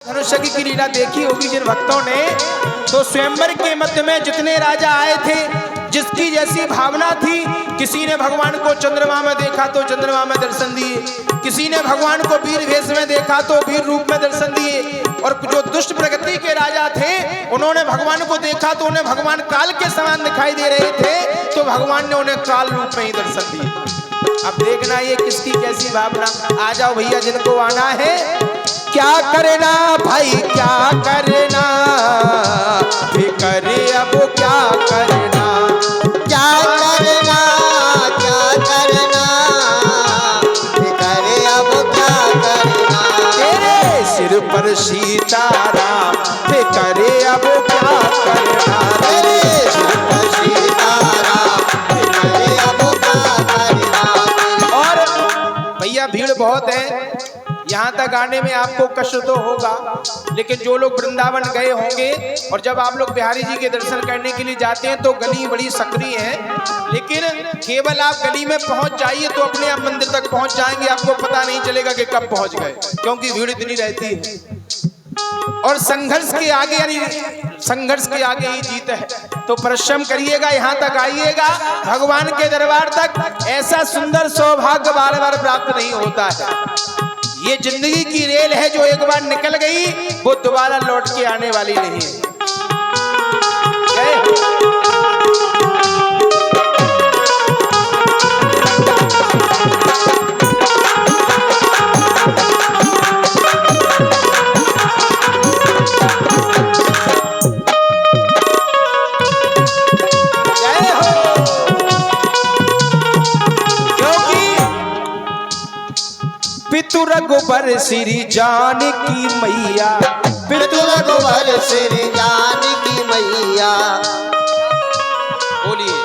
धनुष्य की लीला देखी होगी जिन भक्तों ने, तो स्वयंवर के मध्य में जितने राजा आए थे, जिसकी जैसी भावना थी, किसी ने भगवान को चंद्रमा में देखा तो चंद्रमा में दर्शन दिए, किसी ने भगवान को वीर वेश में देखा तो वीर रूप में दर्शन दिए, और जो दुष्ट प्रकृति के राजा थे उन्होंने भगवान को देखा तो उन्हें भगवान काल के समान दिखाई दे रहे थे, तो भगवान ने उन्हें काल रूप में ही दर्शन दिए। अब देखना ये किसकी कैसी भावना। आ जाओ भैया जिनको आना है। क्या करना भाई क्या करना, फिक्र अब क्या करना, क्या करना क्या करना, फिक्र अब क्या करना। तेरे सिर पर सीताराम, फिक्र अब क्या करना, तेरे सिर पर सीताराम, फिक्र अब क्या करना। और भैया भीड़ बहुत है, यहाँ तक आने में आपको कष्ट तो होगा, लेकिन जो लोग वृंदावन गए होंगे और जब आप लोग बिहारी जी के दर्शन करने के लिए जाते हैं तो गली बड़ी सक्रिय है, लेकिन केवल आप गली में पहुंच जाइए तो अपने आप मंदिर तक पहुंच जाएंगे, आपको पता नहीं चलेगा कि कब पहुंच गए, क्योंकि भीड़ इतनी रहती है। और संघर्ष के आगे यानी संघर्ष के आगे ही जीत है, तो परिश्रम करिएगा, यहाँ तक आइएगा, भगवान के दरबार तक। ऐसा सुंदर सौभाग्य बार बार प्राप्त नहीं होता है। ये जिंदगी की रेल है, जो एक बार निकल गई वो दोबारा लौट के आने वाली नहीं है। पितु रघुबर श्री जानकी मैया, पितु रघुबर श्री जानकी मैया। बोलिए।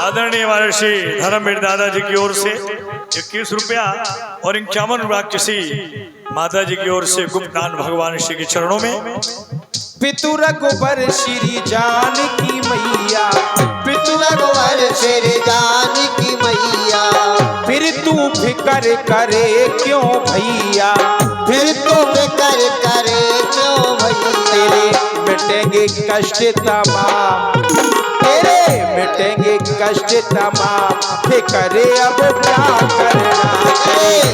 आदरणीय महर्षि धर्मवीर दादाजी की ओर से 21 रुपया और 51 राक्षसी माता जी की ओर से गुप्त दान भगवान श्री के चरणों में। पितु रघुबर श्री जानकी मैया, पितु रघुबर श्री जानकी मैया। फिर तू फिक्र करे क्यों भैया, फिर तू फिक्र करे क्यों भैया। तेरे मिटेंगे कष्ट तमाम, तेरे मिटेंगे कष्ट तमाम, फिक्र अब क्या करना।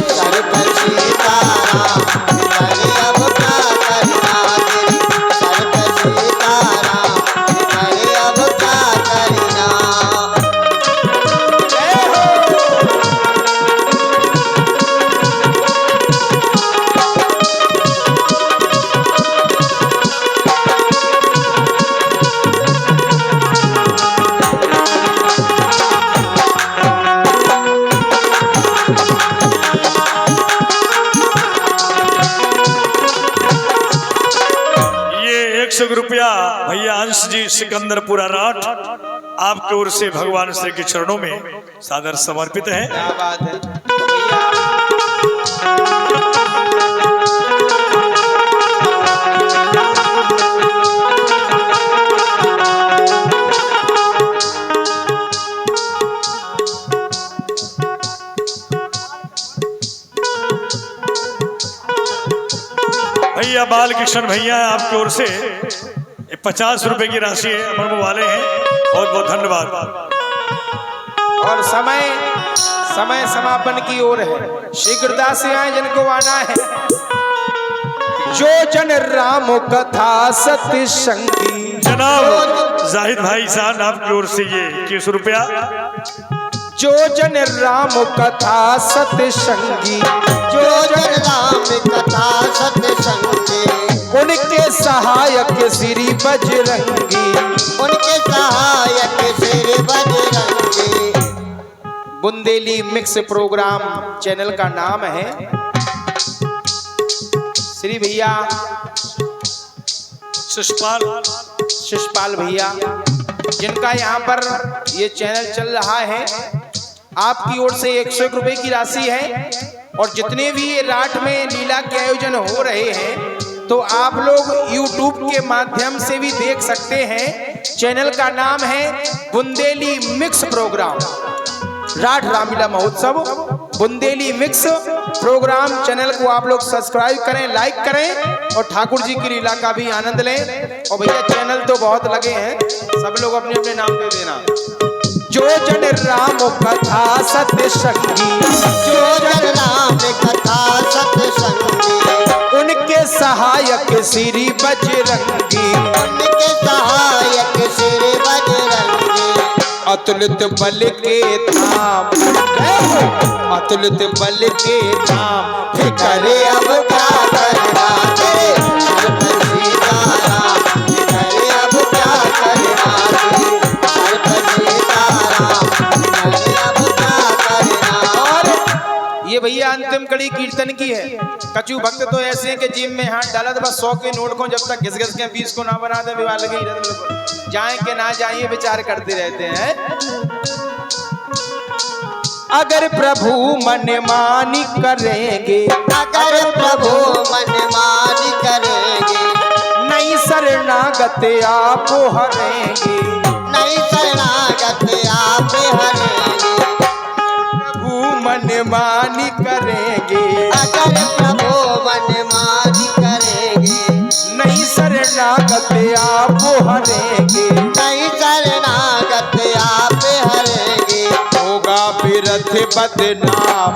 सर पर सीताराम, फिक्र अब क्या करना। सर पर सीताराम, फिक्र अब क्या करना। रुपया भैया अंश जी सिकंदरपुरा राठ आपकी ओर से भगवान श्री के चरणों में सादर समर्पित है। क्या बात है भैया बालकृष्ण भैया आपकी ओर से 50 रुपए की राशि है, अमर वाले हैं, बहुत बहुत धन्यवाद। और समय समापन की ओर है। शीघ्रता से आए जिनको आना है। जो जन राम कथा सत्य संगी, जनाब जाहिद भाई साहब आपकी ओर से ये 21 रुपया। जो जन राम कथा सत्य संगी, जो जन राम कथा सत्य संगी, उनके सहायक श्री बजरंगी, उनके सहायक Shri Bajrangi. Bundeli mix programme channel का नाम है। श्री भैया शिषपाल भैया जिनका यहाँ पर ये चैनल चल रहा है, आपकी ओर से 101 रुपए की राशि है। और जितने भी ये राठ में लीला के आयोजन हो रहे हैं तो आप लोग YouTube के माध्यम से भी देख सकते हैं। चैनल का नाम है बुंदेली मिक्स प्रोग्राम राठ रामलीला महोत्सव। बुंदेली मिक्स प्रोग्राम चैनल को आप लोग सब्सक्राइब करें, लाइक करें और ठाकुर जी की लीला का भी आनंद लें। और भैया चैनल तो बहुत लगे हैं, सब लोग अपने अपने नाम दे देना। जो जन राम कथा सत्य संगी, जो जन राम कथा सत्संगी, उनके सहायक श्री बजरंगी, उनके सहायक श्री बजरंगी, अतुलित बल के धाम, अतुलित बल के धाम, करे अब क्या करना तेरे सर पर सीताराम, करे अब क्या करना तेरे सर पर सीताराम, करे अब क्या करना। और ये भैया अंतिम कड़ी कीर्तन की है। कछु भक्त तो ऐसे हैं कि जेब में हाथ डाला तो बस 100 के नोट को जब तक घिस घिस के 20 को ना बना दे विवाह लगे जाए कि ना जाए विचार करते रहते हैं। अगर प्रभु मन मानी करेंगे, अगर प्रभु मनमानी करेंगे, नहीं शरणागत आप हरेंगे, नहीं शरणागत आप हरेंगे। प्रभु मन मानी करेंगे, अगर प्रभु मनमानी करेंगे, नहीं शरणागत आप हरेंगे, नहीं शरणागत आप हरेंगे। होगा बिरथ बदनाम,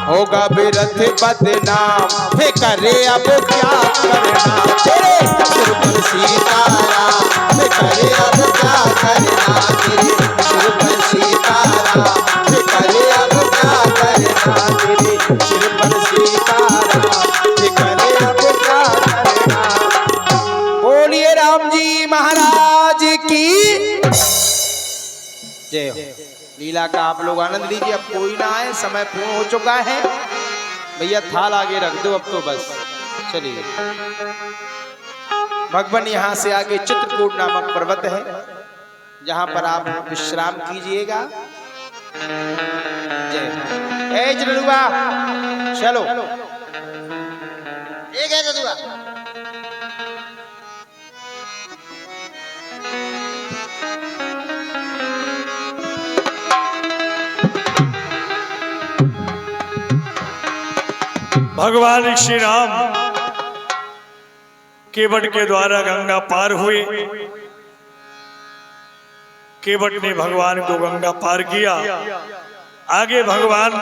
होगा बिरथ बदनाम, हे करे अब क्या करना तेरे सिर पर सीताराम, हे करे अब क्या करना तेरे सिर पर सीताराम, हे करे अब क्या करना तेरे सिर पर सीताराम, हे करे अब क्या करना। बोलिए राम जी महाराज की जय हो। लीला का आप लोग आनंद लीजिए। अब कोई ना आए, समय पूर्ण हो चुका है। भैया थाल आगे रख दो अब तो बस। चलिए भगवान यहाँ से आगे चित्रकूट नामक पर्वत है, जहाँ पर आप विश्राम कीजिएगा। जय ए जरुआ चलो ठीक है जदुआ। भगवान श्री राम केवट के द्वारा गंगा पार हुए। केवट ने भगवान को गंगा पार किया। आगे भगवान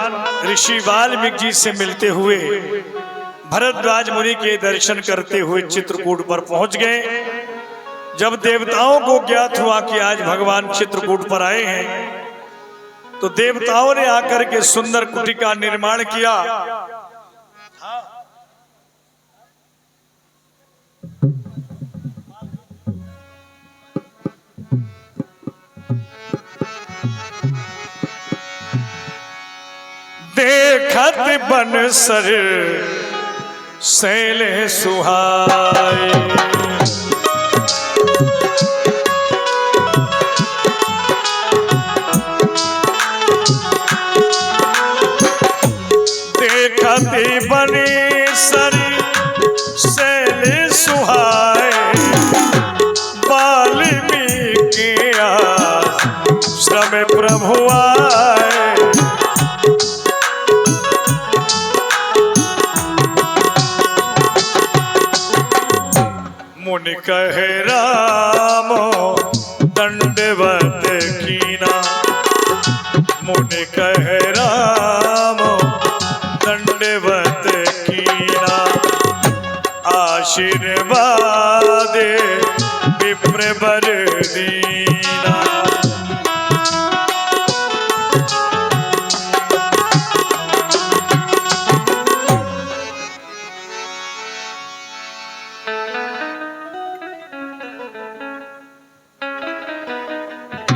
ऋषि वाल्मीकि जी से मिलते हुए भरद्वाज मुनि के दर्शन करते हुए चित्रकूट पर पहुंच गए। जब देवताओं को ज्ञात हुआ कि आज भगवान चित्रकूट पर आए हैं, तो देवताओं ने आकर के सुंदर कुटी का निर्माण किया। देखत बन सर सैल सुहाए, देखत बन सर सैल सुहाए, वाल्मीकि आश्रम प्रभु आए। मुनि कहे रामो दंडवत कीना, मुनि कहे रामो दंडवत कीना, आशीर्वाद विप्र बर दीना।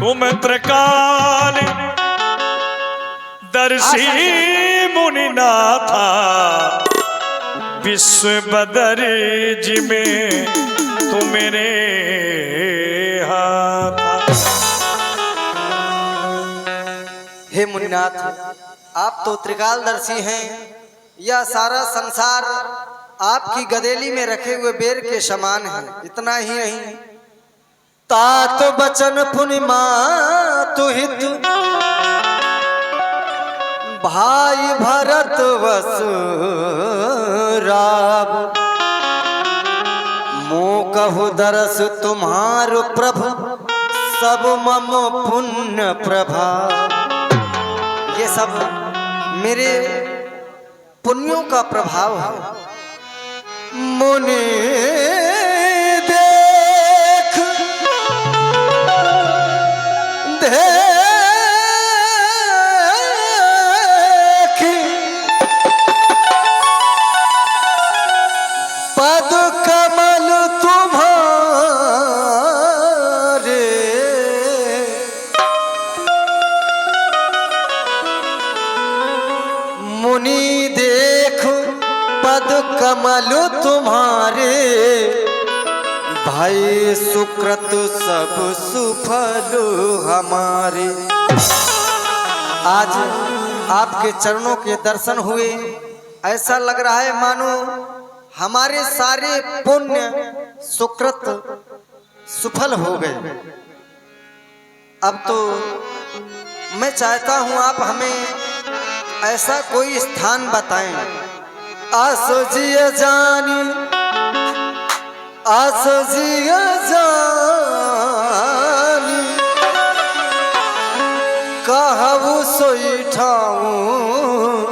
तुम त्रिकाल दर्शी मुनिनाथा, विश्व बदर जिमे तुमरे हाथ। हे मुनिनाथ, आप तो त्रिकालदर्शी हैं। यह सारा संसार आपकी गदेली में रखे हुए बेर के समान है। इतना ही नहीं, तात बचन पुनि मातु हित, भाई भरत वसुराव मोह कहु दरस तुम्हार प्रभु सब मम पुण्य प्रभाव। ये सब मेरे पुण्यों का प्रभाव है। मुनि देख पद कमल तुम्हारे मुनि देख पद कमल तुम्हारे भाई सुकृत सब सुफल हमारे। आज आपके चरणों के दर्शन हुए, ऐसा लग रहा है मानो हमारे सारे पुण्य सुकृत सुफल हो गए। अब तो मैं चाहता हूं आप हमें ऐसा कोई स्थान बताएं। आसो जिया जानी आसो जिया जानी कहबू सोई ठाऊं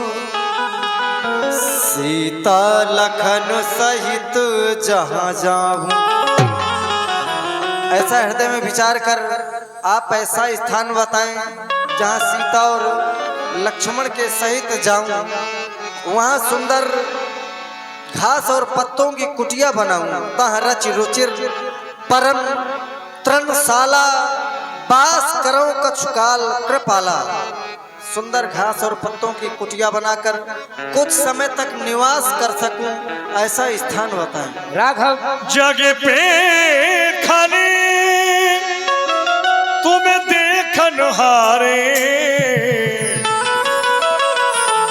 सीता लखन सहित जहां जाऊं। ऐसा हृदय में विचार कर आप ऐसा स्थान बताएं जहां सीता और लक्ष्मण के सहित जाऊं, वहां सुंदर घास और पत्तों की कुटिया बनाऊं, तह रच रुचिर परम तृणशाला बास करो कछुकाल कृपाला। सुंदर घास और पत्तों की कुटिया बनाकर कुछ समय तक निवास कर सकूं, ऐसा स्थान बताएं। राघव जगे पे खाने तुम्हें देखन हारे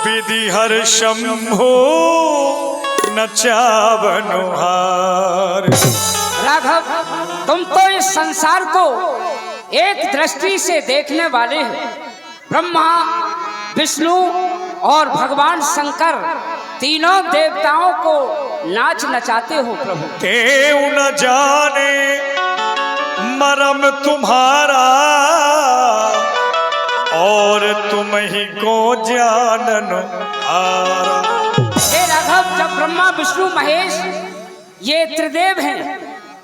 विधि हर शंभो नचावनुहार। राघव, तुम तो इस संसार को एक दृष्टि से देखने वाले हैं। ब्रह्मा, विष्णु और भगवान शंकर तीनों देवताओं को नाच नचाते हो प्रभु। केउ न जाने मरम तुम्हारा और तुम ही को जानन हारा। हे राघव, जब ब्रह्मा विष्णु महेश ये त्रिदेव हैं,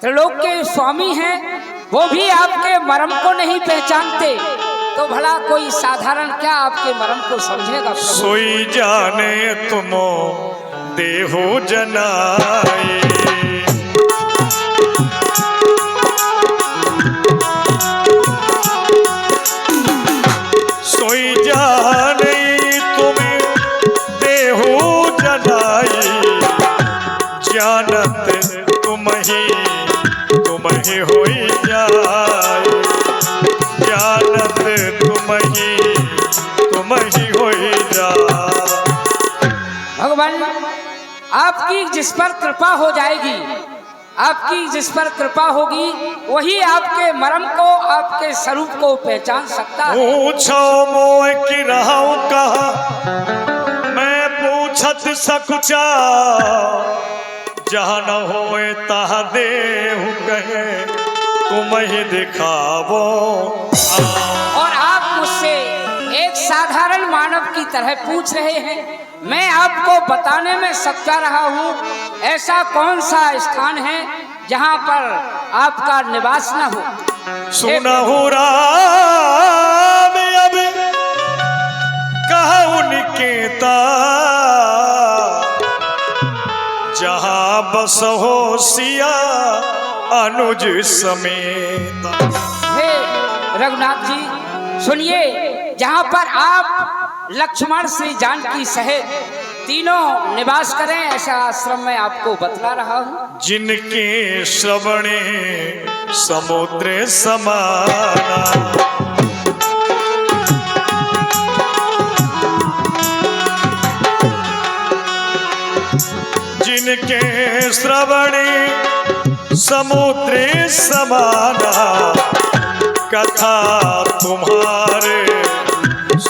त्रिलोक के स्वामी हैं, वो भी आपके मर्म को नहीं पहचानते तो भला कोई साधारण क्या आपके मर्म को समझेगा प्रभु। सोई जाने तुमो देहो जनाए सोई जाने तुम्हें देहो जनाए जानत तुम ही होई जाए जानत तुम ही होई जाए। भगवान, आपकी जिस पर कृपा हो जाएगी, आपकी जिस पर कृपा होगी, वही आपके मर्म को, आपके स्वरूप को पहचान सकता है। पूछो मोय की रहूं कहा मैं पूछत सकुचा जहाँ न होए तहाँ देहु कहे तुम ही दिखावो। और आप मुझसे एक साधारण मानव की तरह पूछ रहे हैं, मैं आपको बताने में सकता रहा हूँ ऐसा कौन सा स्थान है जहाँ पर आपका निवास न हो। सुनहु राम अब कहु निकेता जहाँ बसहो सिया अनुज समेत। हे रघुनाथ जी सुनिए, जहाँ पर आप लक्ष्मण श्री जानकी सहित तीनों निवास करें, ऐसा आश्रम मैं आपको बतला रहा हूँ। जिनके श्रवणे समुद्र समाना जिनके श्रवणे समुद्र समाना कथा तुम्हारे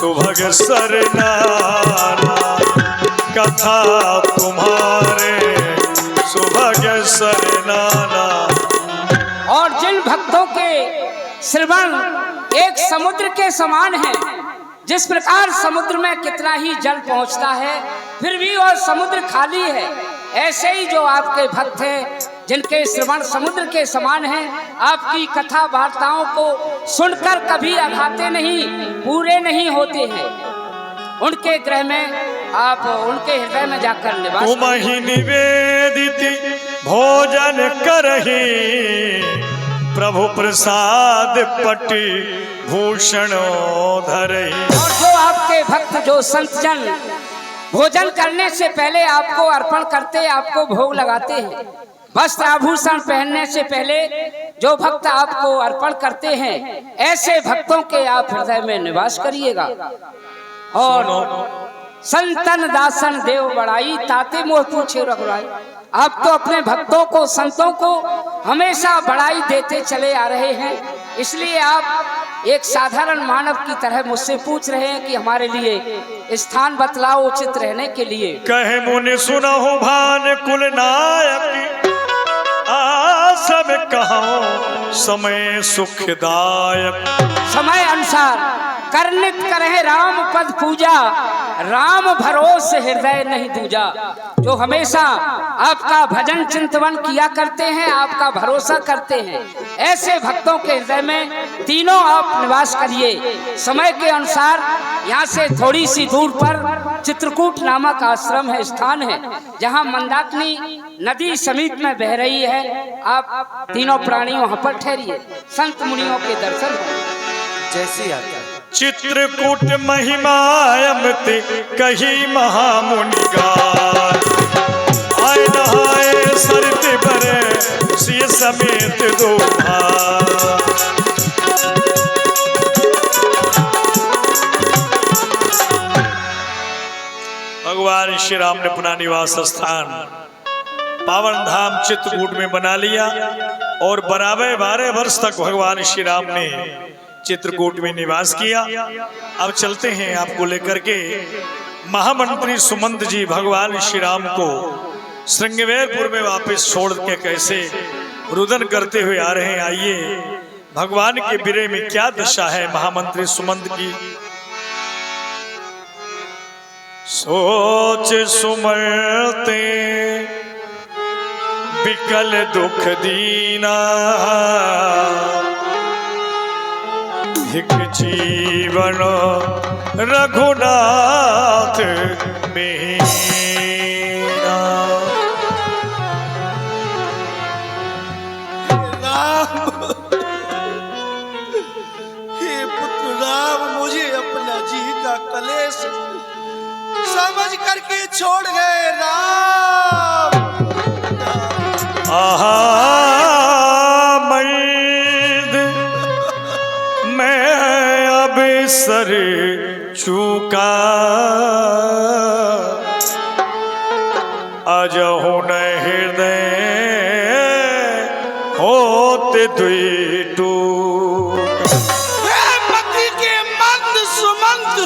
सुभग सरनाना कथा तुम्हारे सुभग सरनाना। और जिन भक्तों के श्रवण एक समुद्र के समान है, जिस प्रकार समुद्र में कितना ही जल पहुंचता है फिर भी और समुद्र खाली है, ऐसे ही जो आपके भक्त हैं जिनके श्रवण समुद्र के समान हैं, आपकी कथा वार्ताओं को सुनकर कभी अघाते नहीं, पूरे नहीं होते हैं, उनके गृह में आप उनके हृदय में जाकर निवास तुम ही निवेदित भोजन करही प्रभु प्रसाद पट्टी भूषणो धरही। और जो आपके भक्त जो संत जन भोजन करने से पहले आपको अर्पण करते, आपको भोग लगाते हैं, वस्त्र आभूषण पहनने से पहले जो भक्त आपको अर्पण करते हैं, ऐसे भक्तों के आप हृदय में निवास करिएगा। और संतन दासन देव बड़ाई ताते मोह पूछे रघुराई। आप तो अपने भक्तों को संतों को हमेशा बड़ाई देते चले आ रहे हैं, इसलिए आप एक साधारण मानव की तरह मुझसे पूछ रहे हैं कि हमारे लिए स्थान बतलाओ उचित रहने के लिए। कहे मुनि सुनहु भान कुल नायक सब कहो समय सुखदायक। समय अनुसार करनित करहे राम पद पूजा, राम भरोसे हृदय नहीं दूजा। जो हमेशा आपका भजन चिंतवन किया करते हैं, आपका भरोसा करते हैं, ऐसे भक्तों के हृदय में तीनों आप निवास करिए। समय के अनुसार यहाँ से थोड़ी सी दूर पर चित्रकूट नामक आश्रम है, स्थान है, जहाँ मंदाकिनी नदी समीप में बह रही है। आप तीनों प्राणी वहाँ पर ठहरिए, संत मुनियों के दर्शन हो। जैसी आता है चित्रकूट महिमायमते कही महामुनि गाय। आए नहाए सरते बरे सिय समेत दो भाई। भगवान श्री राम ने अपना निवास स्थान पावन धाम चित्रकूट में बना लिया और बराबर 12 वर्ष तक भगवान श्री राम ने चित्रकूट में निवास किया। अब चलते हैं आपको लेकर के महामंत्री सुमंत जी भगवान श्री राम को श्रृंगवेरपुर में वापस छोड़ के कैसे रुदन करते हुए आ रहे हैं। आइए भगवान के बिरे में क्या दशा है महामंत्री सुमंत की। सोच सुमरते विकल दुख दीना, हिक जीवन रघुनाथ मेरा। राम, हे पुत्र राम, मुझे अपना जी का कलेश समझ करके छोड़ गए राम। आहा मर्द मैं अब सर चूका, अजहु न हृदय होते दुई टूक। मति के मंद सुमंत,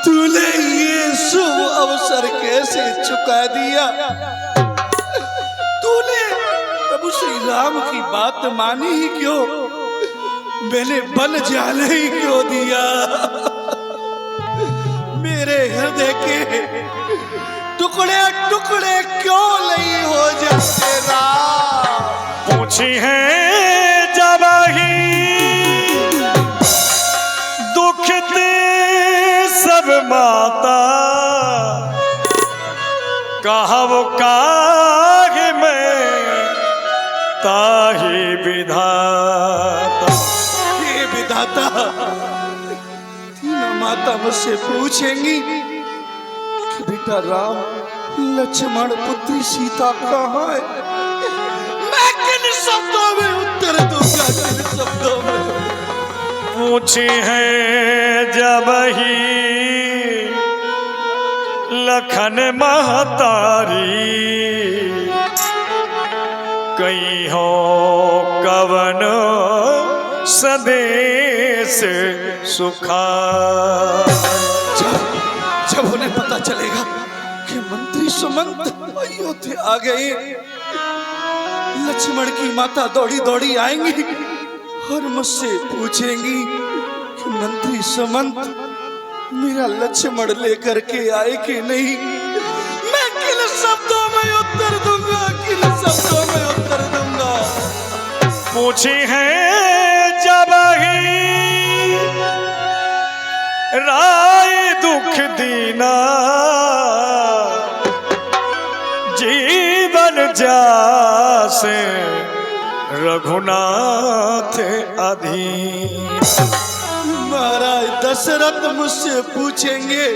तूने ये शुभ अवसर कैसे चुका दिया। तूने प्रभु श्री राम की बात मानी ही क्यों, मैंने बन जाने ही क्यों दिया। मेरे हृदय के टुकड़े टुकड़े क्यों नहीं हो जाते राम। पूछी है जब ही दुखते सब माता, कहा वो काहे में ताही विधाता। ये विधाता, तीनों माता मुझसे पूछेंगी कि बेटा राम, लक्ष्मण पुत्री सीता कहाँ है। मैं किन शब्दों में उत्तर दूंगा, किन शब्दों में। पूछी है जब ही लखन महतारी, कहीं हो कवन सदेश से सुखा। जब उन्हें पता चलेगा कि मंत्री सुमंत अयोध्या आ गए, लक्ष्मण की माता दौड़ी दौड़ी आएंगी और मुझसे पूछेंगी कि मंत्री सुमंत मेरा लक्ष्मण लेकर के आए कि नहीं। मैं किन शब्दों में उत्तर दूंगा, किन शब्दों में उत्तर दूंगा। पूछी है जब ही राय दुख दीना, जीवन जासे रघुनाथ अधीन। महाराज दशरथ मुझसे पूछेंगे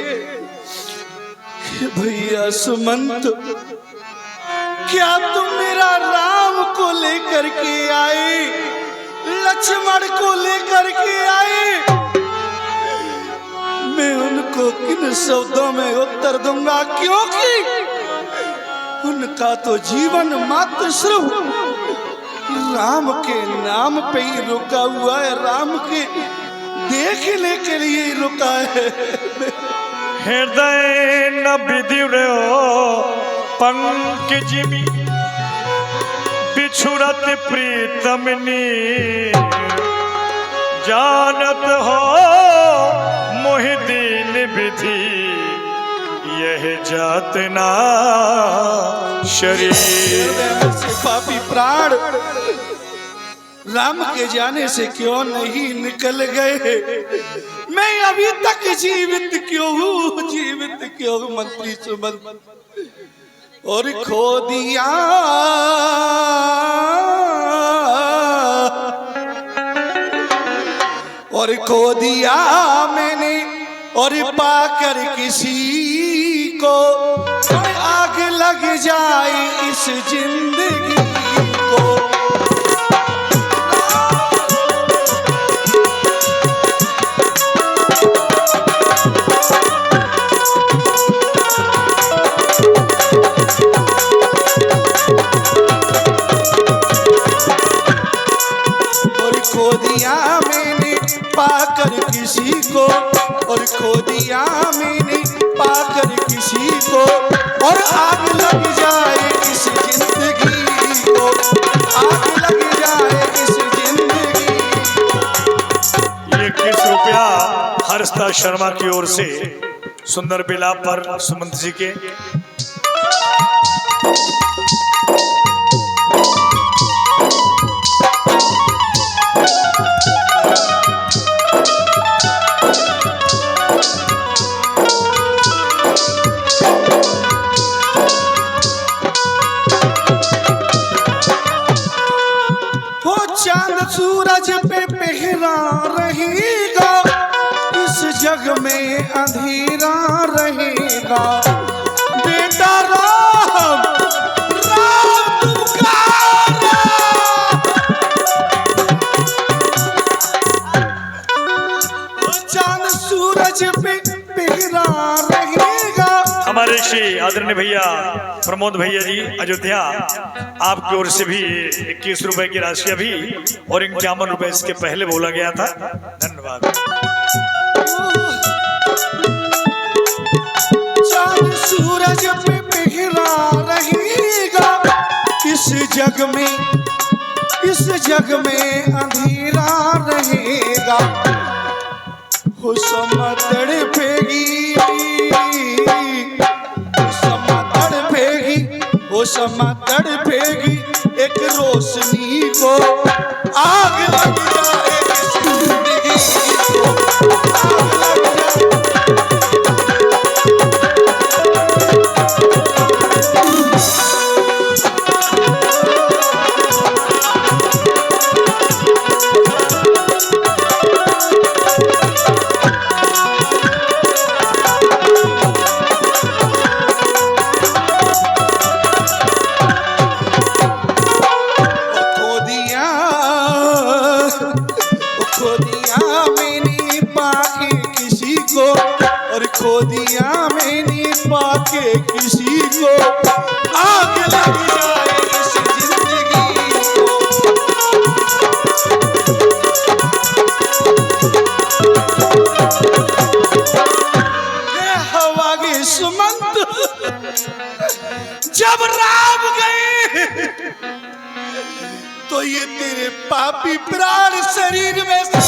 कि भैया सुमंत क्या तुम मेरा राम को लेकर के आए, लक्ष्मण को लेकर के आए। मैं उनको किन शब्दों में उत्तर दूंगा, क्योंकि उनका तो जीवन मात्र सिर्फ राम के नाम पे ही रुका हुआ है, राम के देखने के लिए ही रुका है। हृदय न विदिरो पंकज में बिछुरत प्रीतमनी, जानत हो मोहि दीन विधि यह जातना शरीर। से पापी प्राण राम के जाने से क्यों नहीं निकल गए। मैं अभी तक जीवित क्यों हूँ, जीवित क्यों हूँ मंत्री सुमंत। और खो दिया और खो दिया मैंने और पाकर किसी को आग लग जाए इस जिंदगी को। खो दिया मैंने पाकर किसी को, और खो दिया मैंने पाकर किसी को, और आग लग जाए इस जिंदगी को, आग लग जाए इस जिंदगी। ये 21 रुपया हर्षदा शर्मा की ओर से सुंदर बिलाप पर सुमंत जी के। सूरज पे पहरा रहेगा, इस जग में अंधेरा रहेगा। बेटा राम राम पुकारा, चांद सूरज पे पहरा रहेगा। हमारे श्री आदरणीय भैया प्रमोद भैया जी अयोध्या, आपकी ओर से भी 21 रुपए की राशि अभी और 51 रुपए इसके पहले बोला गया था। धन्यवाद। चांद सूरज पे पहरा रहेगा, इस जग में अंधेरा रहेगा। हो समा तड़पेगी, वो समा तड़पेगी एक रोशनी को, आग लग जाए इस जिंदगी को, आग लग जाए। खो दिया मैंने पाके किसी को, आग लग जाए इस जिंदगी को। जब राम गए तो ये तेरे पापी प्राण शरीर में से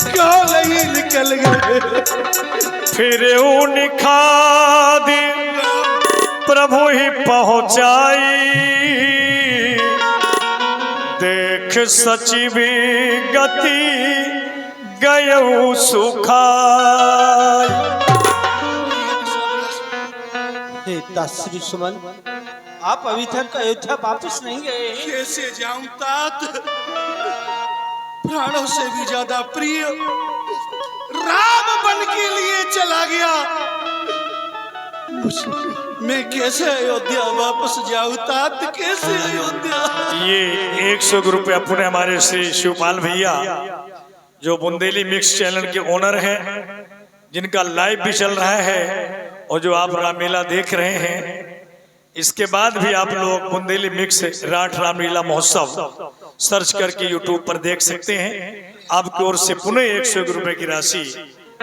क्यों नहीं निकल गए? फिर उनका दे प्रभु ही पहुंचाई, देख सचिव गति गयऊ सुखाई। पिता श्री सुमन, आप अभी तक अयोध्या वापस नहीं गए हैं। कैसे जाऊं तात? प्राणों से भी ज्यादा प्रिय राम बन के लिए चला गया। मैं कैसे अयोध्या वापस जाऊं तात? कैसे अयोध्या? ये 100 रुपये अपने हमारे श्री शिवपाल भैया जो बुंदेली मिक्स चैनल के ओनर हैं, जिनका लाइव भी चल रहा है और जो आप रामलीला देख रहे हैं। इसके बाद भी आप लोग बुंदेली मिक्स राठ रामलीला महोत्सव सर्च करके यूट्यूब पर देख सकते हैं। आपकी ओर से पुनः 101 रुपए की राशि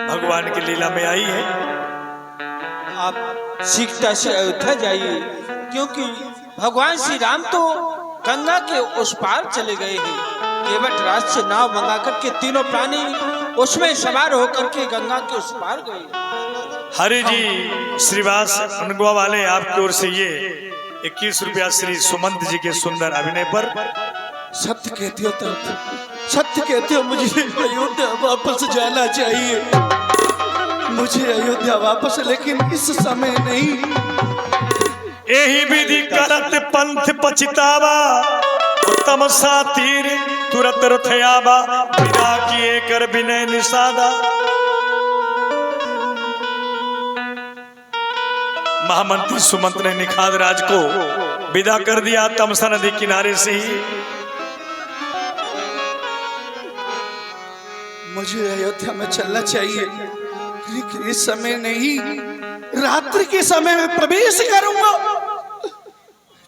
भगवान की लीला में आई है। आप शीघ्रता से अयोध्या जाइए, क्योंकि भगवान श्री राम तो गंगा के उस पार चले गए हैं। केवट राज से नाव मंगा करके तीनों प्राणी उसमें सवार होकर के गंगा के उस पार गए। हरि जी श्रीवास अनगुआ वाले आपकी ओर से ये 21 रुपया श्री सुमंत जी के सुंदर अभिनय पर। सत्य कहते हो तो सत्य कहते हो, मुझे अयोध्या वापस जाना चाहिए। मुझे अयोध्या वापस, लेकिन इस समय नहीं। यही विधि करत पंथ पछतावा, उत्तम सातीर तुरत रथयाबा, बिना किए कर विनय निषादा। महामंत्री सुमंत ने निखाद राज को विदा कर दिया तमसा नदी किनारे से ही। मुझे अयोध्या में चलना चाहिए, लेकिन इस समय नहीं। रात्रि के समय में प्रवेश करूंगा,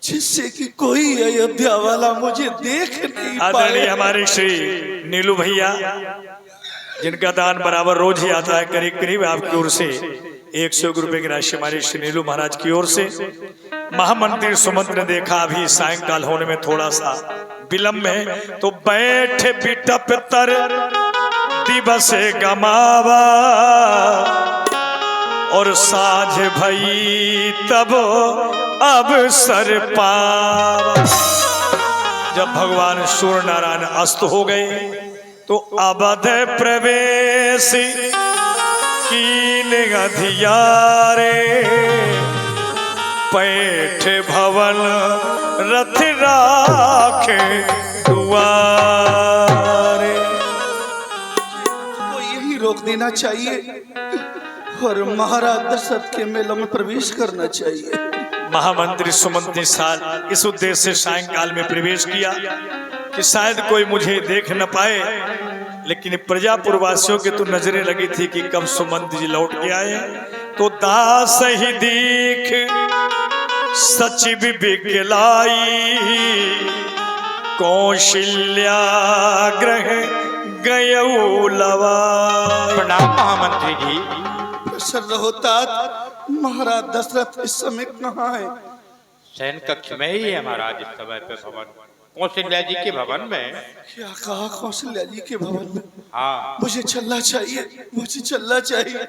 जिससे कि कोई अयोध्या वाला मुझे देख नहीं पाए। आदरणीय हमारे श्री नीलू भैया, जिनका दान बराबर रोज ही आता है, करीब करीब आपकी ओर से 101 रुपए की राशि हमारे श्री नीलू महाराज की ओर से। महामंत्री सुमंत ने देखा अभी सायंकाल होने में थोड़ा सा विलंब है, तो बैठे बिटप तर दिवसे गमावा, और साझ भई तब अब सर पावा। जब भगवान सूर्य नारायण अस्त हो गए तो अवध प्रवेश कीन अधियारे, पैठ भवन रथ राखे दुआरे। को यही रोक देना चाहिए और महाराज दशरथ के मेलों में प्रवेश करना चाहिए। महामंत्री सुमंत ने साल इस उद्देश्य से सायंकाल में प्रवेश किया कि शायद कोई मुझे देख न पाए, लेकिन प्रजापुरवासियों के तो नजरें लगी थी कि कब सुमंत जी लौट के आए। तो दास ही दीख सचिव बिकलाई, कौशल्या ग्रह गयऊ लवाई। प्रणाम महामंत्री जी। प्रसन्न होता महाराज दशरथ इस समय कहाँ है? शयन कक्ष में ही है महाराज इस समय पे भवन, कौशल्या जी के भवन में। क्या कहा? कौशल्या जी के भवन में? हाँ, मुझे चलना चाहिए, मुझे चलना चाहिए।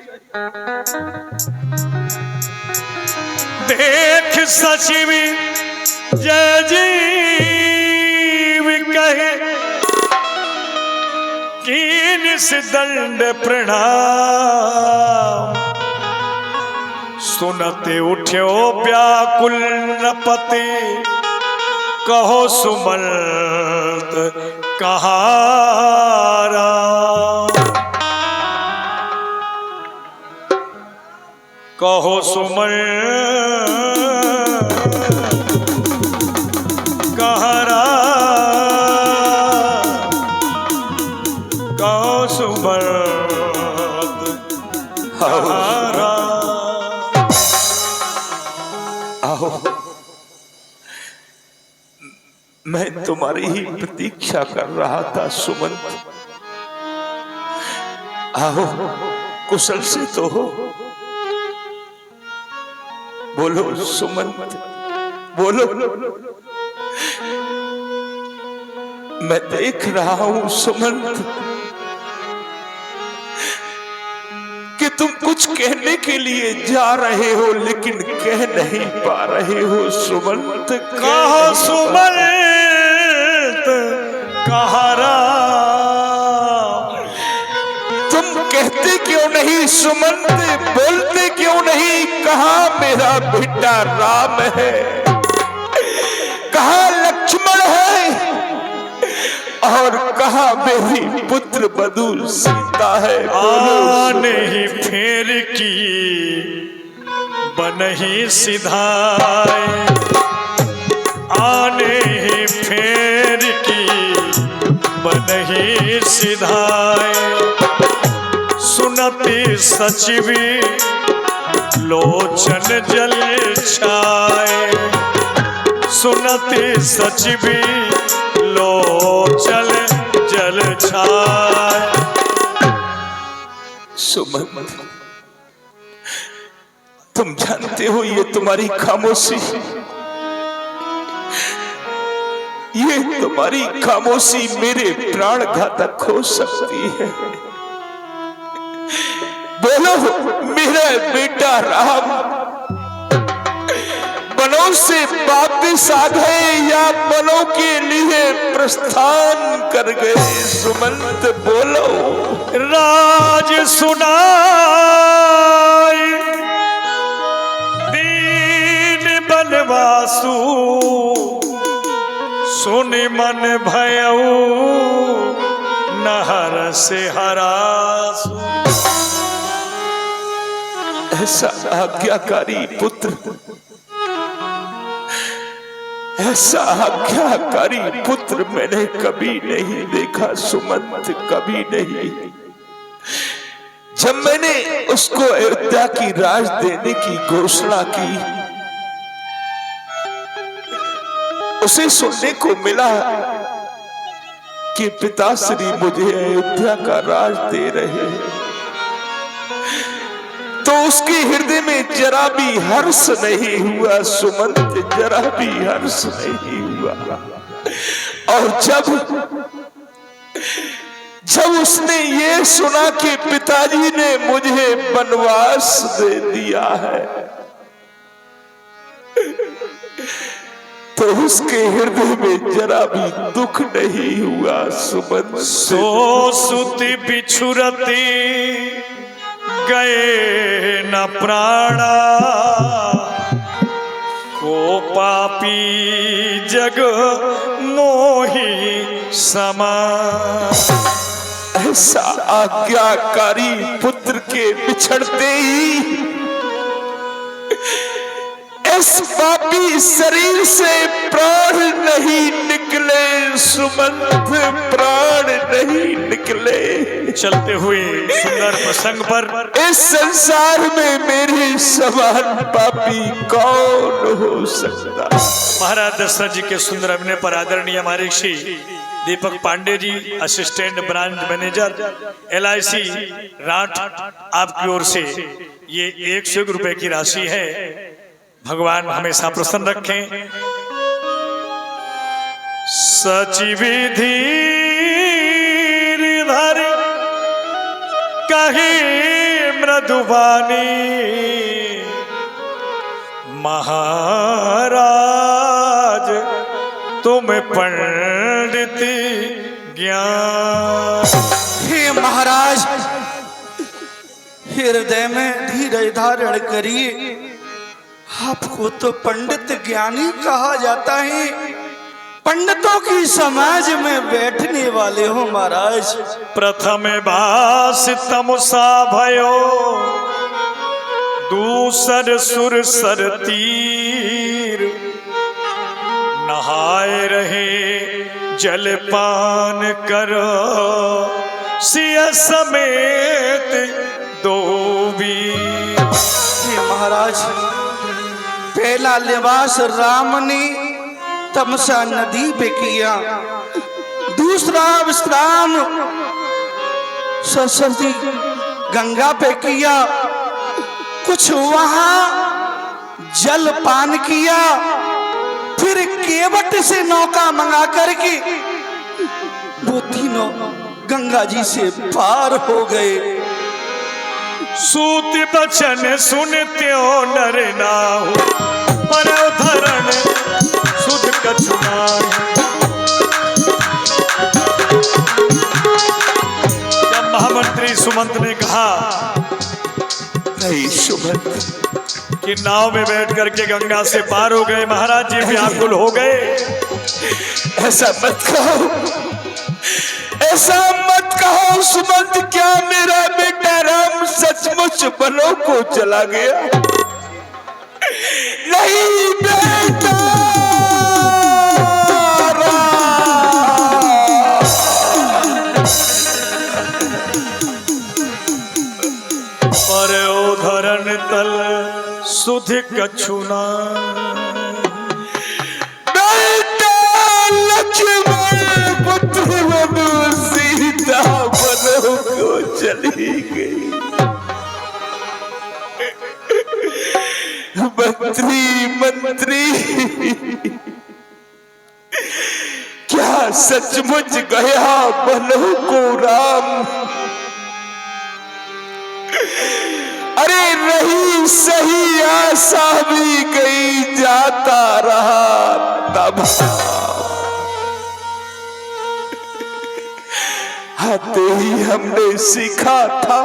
देख सचिव जय जीव कहे, कीन से दंड प्रणाम। सुनते उठ्यो व्याकुल नपते, कहो सुमंत कहारा। कहो सुमंत कहारा, कहो सुमंत कहारा। आओ, मैं तुम्हारी ही प्रतीक्षा कर रहा था सुमंत। आओ, कुशल से तो हो। बोलो सुमंत, बोलो। मैं देख रहा हूं सुमंत कि तुम कुछ कहने के लिए जा रहे हो लेकिन कह नहीं पा रहे हो सुमंत। कहा सुमंत कहा राम, तुम कहते क्यों नहीं सुमंत, बोलते क्यों नहीं? कहा मेरा बेटा राम है, कहा लक्ष्मण है, और कहा मेरी पुत्र बधू सीता है। आने ही फेर की बनही सिधाए, आने ही फेर की बनही सिधाए। सुनती सचिवी लोचन जल छाए, सुनती सचिवी लोचन जल छाए। सुमंत, तुम जानते हो ये तुम्हारी खामोशी, ये तुम्हारी खामोशी मेरे प्राण घातक हो सकती है। बोलो मेरा बेटा राम बनों से वापिस आ गए या बनों के लिए प्रस्थान कर गए? सुमंत बोलो। राज सुनाई दीन बनवासु, सुनि मन भयऊ नहर से हरासु। ऐसा आज्ञाकारी पुत्र, ऐसा आज्ञाकारी पुत्र मैंने कभी नहीं देखा सुमंत, कभी नहीं। जब मैंने उसको अयोध्या की राज देने की घोषणा की, उसे सुनने को मिला कि पिताश्री मुझे अयोध्या का राज दे रहे हैं, तो उसके हृदय में जरा भी हर्ष नहीं हुआ सुमंत, जरा भी हर्ष नहीं हुआ। और जब उसने ये सुना कि पिताजी ने मुझे वनवास दे दिया है, तो उसके हृदय में जरा भी दुख नहीं हुआ सुमंत। सो सुति बिछुरती गए न प्राणा, को पापी जग मोही समा। ऐसा आज्ञाकारी पुत्र के बिछड़ते ही इस पापी शरीर से प्राण नहीं निकले सुमंत, प्राण नहीं निकले। चलते हुए सुंदर प्रसंग पर इस संसार में मेरे समान पापी कौन हो सकता? महाराज दशरथ जी के सुंदर अभिनय पर आदरणीय हमारे Shri Deepak Pandey ji, assistant branch manager LIC राठ, आपकी ओर से ये 101 रुपए की राशि है। भगवान हमेशा प्रसन्न रखें। सचिविधि धर कही मृदुवानी, महाराज तुम पंडित ज्ञान। हे महाराज, हृदय में धीरज धारण करिए। आपको तो पंडित ज्ञानी कहा जाता है, पंडितों की समाज में बैठने वाले हो महाराज। प्रथम बास तमसा भयो, दूसर सुर सर तीर, नहाए रहे जलपान करो, सिया समेत दो वीर। हे महाराज, पहला लिबास राम ने तमसा नदी पे किया, दूसरा विश्राम सरस्वती गंगा पे किया। कुछ वहां जल पान किया, फिर केवट से नौका मंगा करके वो तीनों गंगा जी से पार हो गए। सूत बचन सुनते हो नर नाहु, पर धरण सुध कछु नाहि। जब महामंत्री सुमंत ने कहा नहीं सुमंत, कि नाव में बैठ करके गंगा से पार हो गए, महाराज जी व्याकुल हो गए। ऐसा मत कहो, ऐसा मत कहो सुमंत। क्या मेरा बेटा राम सचमुच वनों को चला गया? नहीं बेटा पर ओ धरण तल सुध कछु नाहि। बेटा लक्ष्मण पुत्र वनु सीता वनों को चली गई। मंत्री क्या सचमुच गया वनों को राम? अरे रही सही आशा भी गई, जाता रहा तब आते ही हमने सीखा था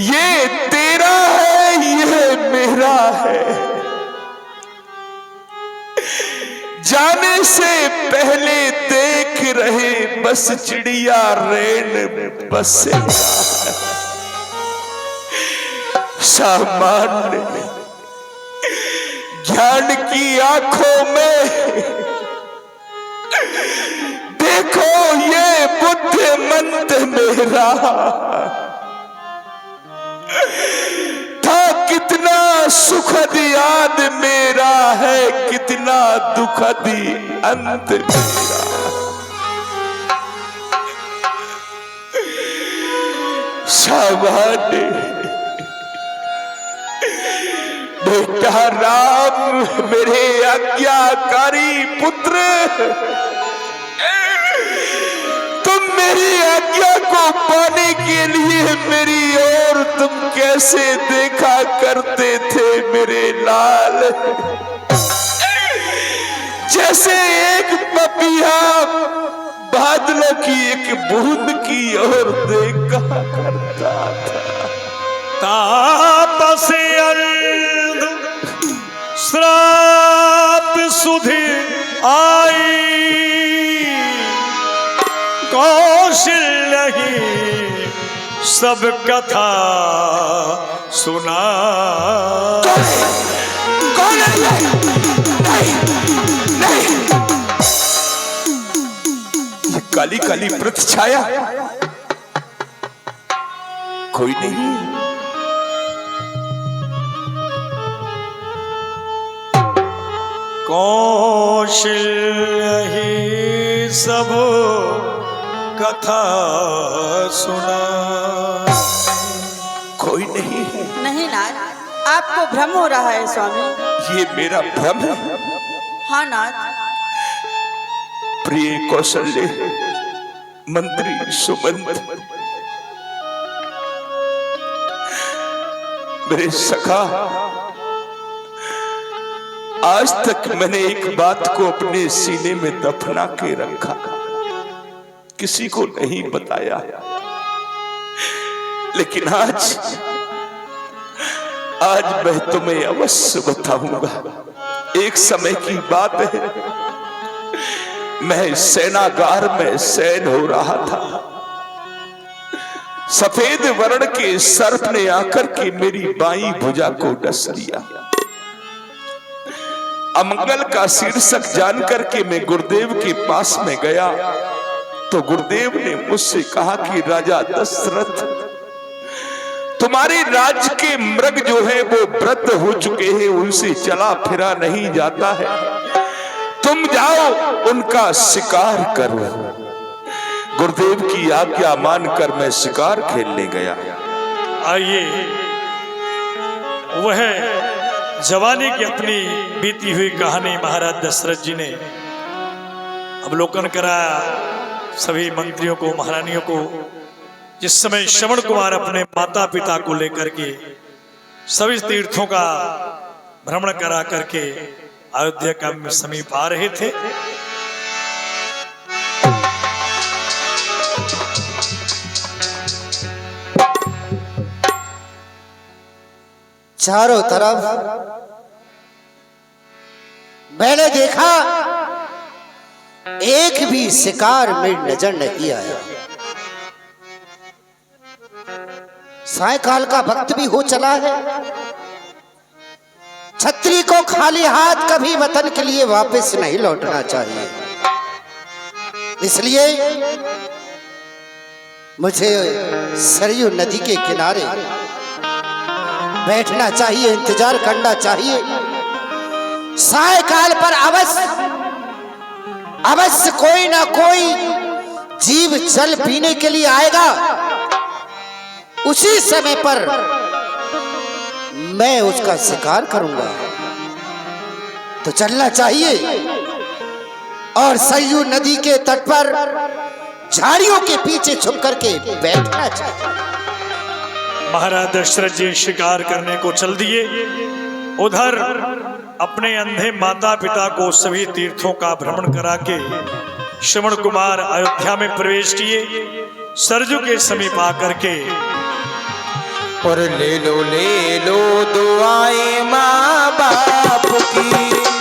ये तेरा है, ये मेरा है। जाने से पहले देख रहे बस चिड़िया रेन बसे। सामान्य ज्ञान की आंखों में देखो ये बुद्धिमंत मेरा था, कितना सुखद याद मेरा है, कितना दुखद अंत मेरा। सामान्य बेटा राम मेरे आज्ञाकारी पुत्र, तुम मेरी आज्ञा को पाने के लिए मेरी ओर तुम कैसे देखा करते थे मेरे लाल? जैसे एक पपीहा बादलों की एक बूंद की ओर देखा करता था। ताप से अर्ध श्राप सुधि आई, कौशल्य ही सब कथा सुना। कौन है नहीं, नहीं। ये काली काली प्रत छाया कोई नहीं। कौशल्य ही सब कथा सुना। कोई नहीं है। नहीं नाथ, आपको भ्रम हो रहा है स्वामी। ये मेरा भ्रम है? हाँ नाथ। प्रिय कौशल्य, मंत्री सुमंत, मेरे सखा, आज तक मैंने एक बात को अपने सीने में दफना के रखा, किसी को नहीं बताया। लेकिन आज मैं तुम्हें अवश्य बताऊंगा। एक समय की बात है, मैं सेनागार में सैन हो रहा था। सफेद वर्ण के सर्प ने आकर के मेरी बाईं भुजा को डस लिया। अमंगल का शीर्षक जानकर के मैं गुरुदेव के पास में गया तो गुरुदेव ने मुझसे कहा कि राजा दशरथ, तुम्हारे राज्य के मृग जो है वो वृद्ध हो चुके हैं, उनसे चला फिरा नहीं जाता है, तुम जाओ उनका शिकार करो। गुरुदेव की आज्ञा मानकर मैं शिकार खेलने गया। आइए वह जवानी की अपनी बीती हुई कहानी महाराज दशरथ जी ने अवलोकन कराया सभी मंत्रियों को, महारानियों को। जिस समय श्रवण कुमार अपने माता पिता को लेकर के सभी तीर्थों का भ्रमण करा करके अयोध्या का समीप आ रहे थे, चारों तरफ मैंने देखा एक भी शिकार मेरी नजर नहीं आया। सायकाल का वक्त भी हो चला है। छत्री को खाली हाथ कभी वतन के लिए वापस नहीं लौटना चाहिए, इसलिए मुझे सरयू नदी के किनारे बैठना चाहिए, इंतजार करना चाहिए। सायकाल पर अवश्य कोई ना कोई जीव जल पीने के लिए आएगा। उसी समय पर मैं उसका शिकार करूंगा। तो चलना चाहिए और सरयू नदी के तट पर झाड़ियों के पीछे छुप करके बैठना चाहिए। महाराज दशरथ जी शिकार करने को चल दिए। उधर अपने अंधे माता पिता को सभी तीर्थों का भ्रमण करा के श्रवण कुमार अयोध्या में प्रवेश किए। सरजू के समीप आकर के और ले लो दुआएं माँ बाप की।